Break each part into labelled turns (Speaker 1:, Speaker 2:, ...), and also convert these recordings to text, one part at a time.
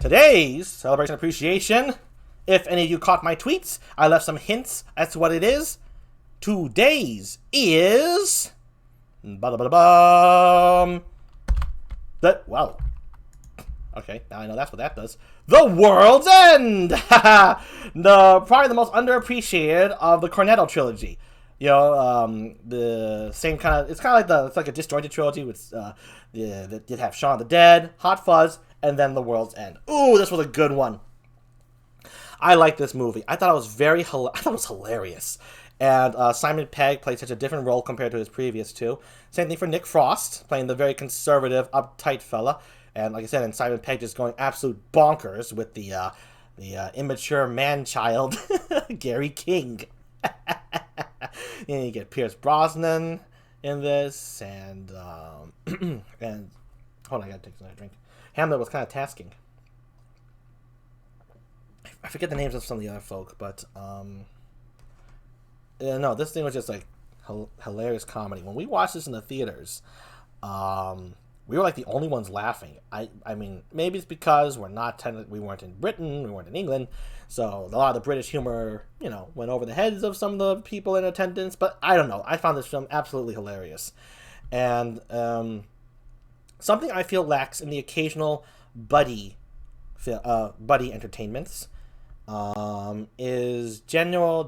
Speaker 1: Today's Celebration Appreciation, if any of you caught my tweets, I left some hints as to what it is. Today's is... Wow. Okay, now I know that's what that does. The World's End! Probably the most underappreciated of the Cornetto trilogy. You know, the same kind of... It's kind of like it's like a disjointed trilogy with... that did have Shaun of the Dead, Hot Fuzz, and then The World's End. Ooh, this was a good one. I like this movie. I thought it was I thought it was hilarious. And Simon Pegg played such a different role compared to his previous two. Same thing for Nick Frost, playing the very conservative, uptight fella. And like I said, and Simon Pegg just going absolute bonkers with the immature man-child, Gary King. And you get Pierce Brosnan in this, and and hold on, I gotta take another drink. Hamlet was kind of tasking. I forget the names of some of the other folk, but no, this thing was just like hilarious comedy. When we watched this in the theaters, we were like the only ones laughing. I mean, maybe it's because we weren't in Britain, we weren't in England, so a lot of the British humor, you know, went over the heads of some of the people in attendance. But I don't know. I found this film absolutely hilarious, and something I feel lacks in the occasional buddy entertainments is genuine.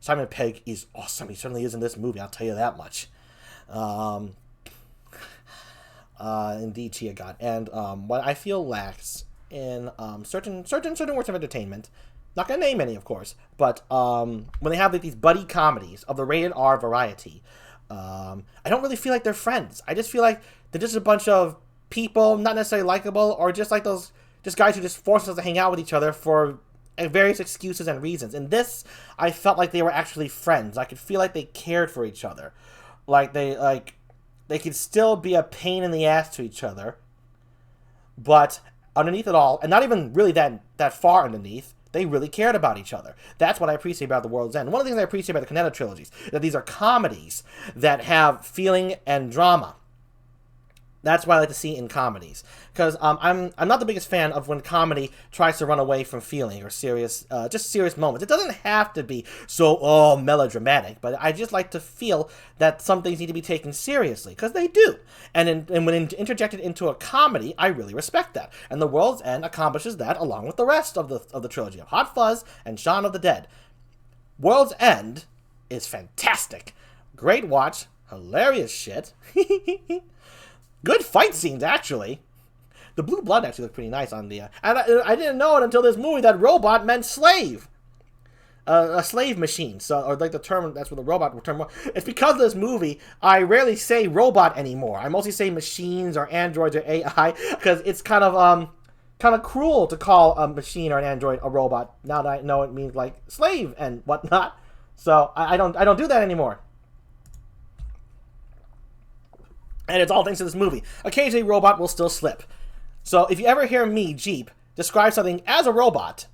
Speaker 1: Simon Pegg is awesome. He certainly is in this movie. I'll tell you that much. Indeed, Chia God. And what I feel lacks in certain works of entertainment, not gonna name any, of course, but when they have like these buddy comedies of the rated R variety, I don't really feel like they're friends. I just feel like they're just a bunch of people, not necessarily likable, or just like those guys who just force us to hang out with each other for various excuses and reasons. In this, I felt like they were actually friends. I could feel like they cared for each other. Like they could still be a pain in the ass to each other, but underneath it all, and not even really that far underneath, they really cared about each other. That's what I appreciate about The World's End. One of the things I appreciate about the Cornetto trilogies is that these are comedies that have feeling and drama. That's what I like to see in comedies, because I'm not the biggest fan of when comedy tries to run away from feeling or serious moments. It doesn't have to be so melodramatic, but I just like to feel that some things need to be taken seriously, because they do. And when interjected into a comedy, I really respect that. And The World's End accomplishes that along with the rest of the trilogy of Hot Fuzz and Shaun of the Dead. World's End is fantastic, great watch, hilarious shit. Good fight scenes, actually. The blue blood actually looked pretty nice on the... and I didn't know it until this movie that robot meant slave. A slave machine. So, or like the term, that's what the robot term... It's because of this movie, I rarely say robot anymore. I mostly say machines or androids or AI, because it's kind of cruel to call a machine or an android a robot, now that I know it means like slave and whatnot. So, I don't do that anymore. And it's all thanks to this movie. Occasionally, robot will still slip. So if you ever hear me, GEEP, describe something as a robot,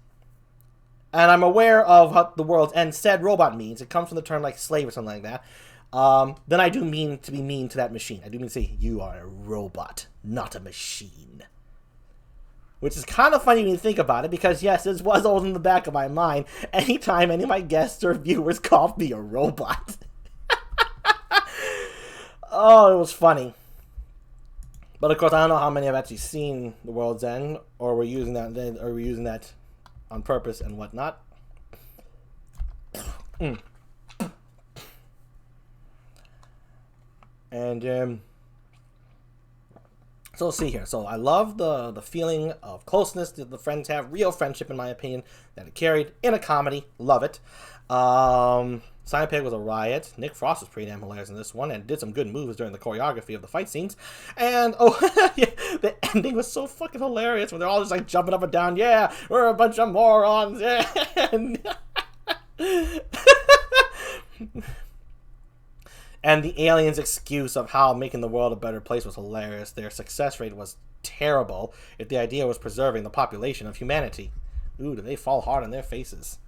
Speaker 1: and I'm aware of what The World's End said robot means, it comes from the term like slave or something like that, then I do mean to be mean to that machine. I do mean to say, you are a robot, not a machine. Which is kind of funny when you think about it, because yes, this was always in the back of my mind anytime any of my guests or viewers called me a robot. Oh, it was funny. But of course, I don't know how many have actually seen The World's End, or were using that on purpose and whatnot. And so let's see here. So I love the feeling of closeness that the friends have, real friendship in my opinion, that it carried in a comedy. Love it. Simon Pegg was a riot. Nick Frost was pretty damn hilarious in this one and did some good moves during the choreography of the fight scenes. And, yeah, the ending was so fucking hilarious when they're all just, like, jumping up and down. Yeah, we're a bunch of morons. Yeah. And the aliens' excuse of how making the world a better place was hilarious. Their success rate was terrible if the idea was preserving the population of humanity. Ooh, did they fall hard on their faces.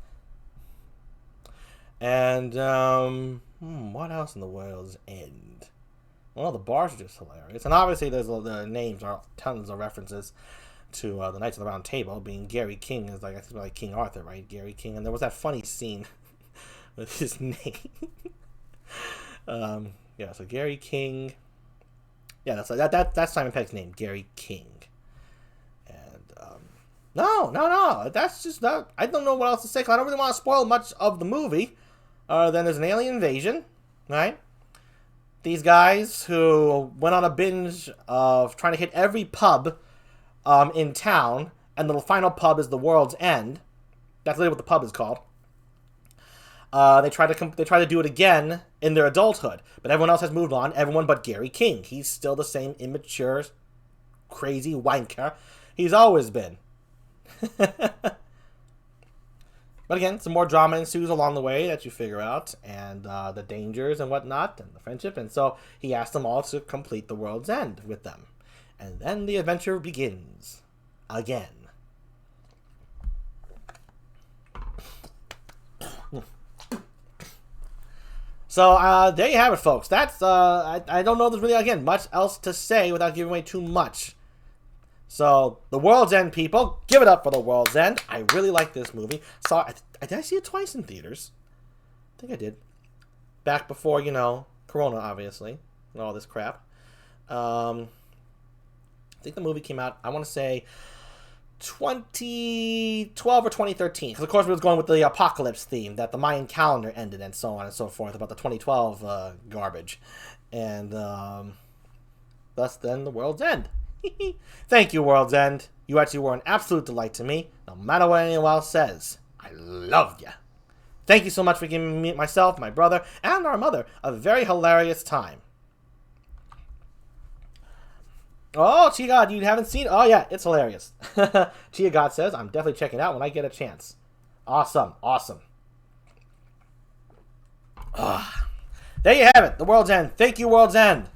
Speaker 1: And, what else in The World's End? Well, the bars are just hilarious. And obviously, the names are tons of references to the Knights of the Round Table, being Gary King is like, I think like King Arthur, right? Gary King. And there was that funny scene with his name. Yeah, so Gary King. Yeah, that's Simon Pegg's name, Gary King. And no, that's just not. I don't know what else to say, because I don't really want to spoil much of the movie. Then there's an alien invasion, right? These guys who went on a binge of trying to hit every pub in town, and the final pub is the World's End. That's literally what the pub is called. They try to do it again in their adulthood, but everyone else has moved on. Everyone but Gary King. He's still the same immature, crazy wanker he's always been. But again, some more drama ensues along the way that you figure out, and the dangers and whatnot, and the friendship. And so he asks them all to complete the World's End with them, and then the adventure begins again. So there you have it, folks. That's I don't know if there's really, again, much else to say without giving away too much. So The World's End, people, give it up for The World's End. I really like this movie. Did I see it twice in theaters? I think I did. Back before, Corona, obviously, and all this crap. I think the movie came out, I want to say 2012 or 2013, because of course we was going with the apocalypse theme that the Mayan calendar ended, and so on and so forth, about the 2012 garbage, and thus then The World's End. Thank you, World's End. You actually were an absolute delight to me, no matter what anyone else says. I loved you. Thank you so much for giving me, myself, my brother, and our mother a very hilarious time. Oh, Chia God, you haven't seen it? Oh, yeah, it's hilarious. Chia God says, I'm definitely checking it out when I get a chance. Awesome. There you have it, The World's End. Thank you, World's End.